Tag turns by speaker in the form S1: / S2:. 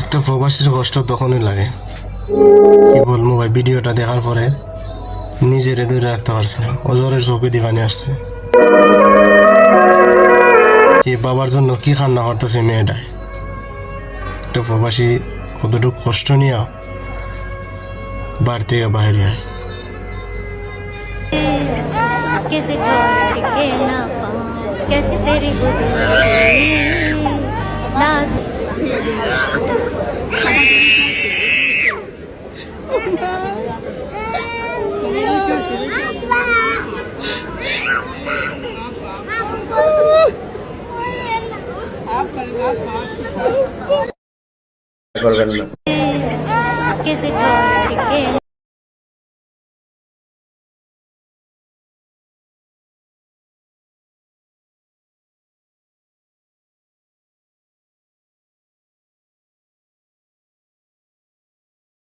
S1: একটা প্রবাসীর কষ্ট তখনই লাগে, কি বলবো ভাই। ভিডিওটা দেখার পরে নিজের দূরে রাখতে পারছি না, অজরের চোখে দিবানি আসছে। কি বাবার জন্য কি কান্না করতেছে মেয়েটায়। একটা প্রবাসী কতটুকু কষ্ট নিয়ে বাড়ি থেকে বাইরে হয়।
S2: कैसे छोड़ के ना पाऊं, कैसे तेरी
S3: করবেন না।
S2: कैसे छोड़ के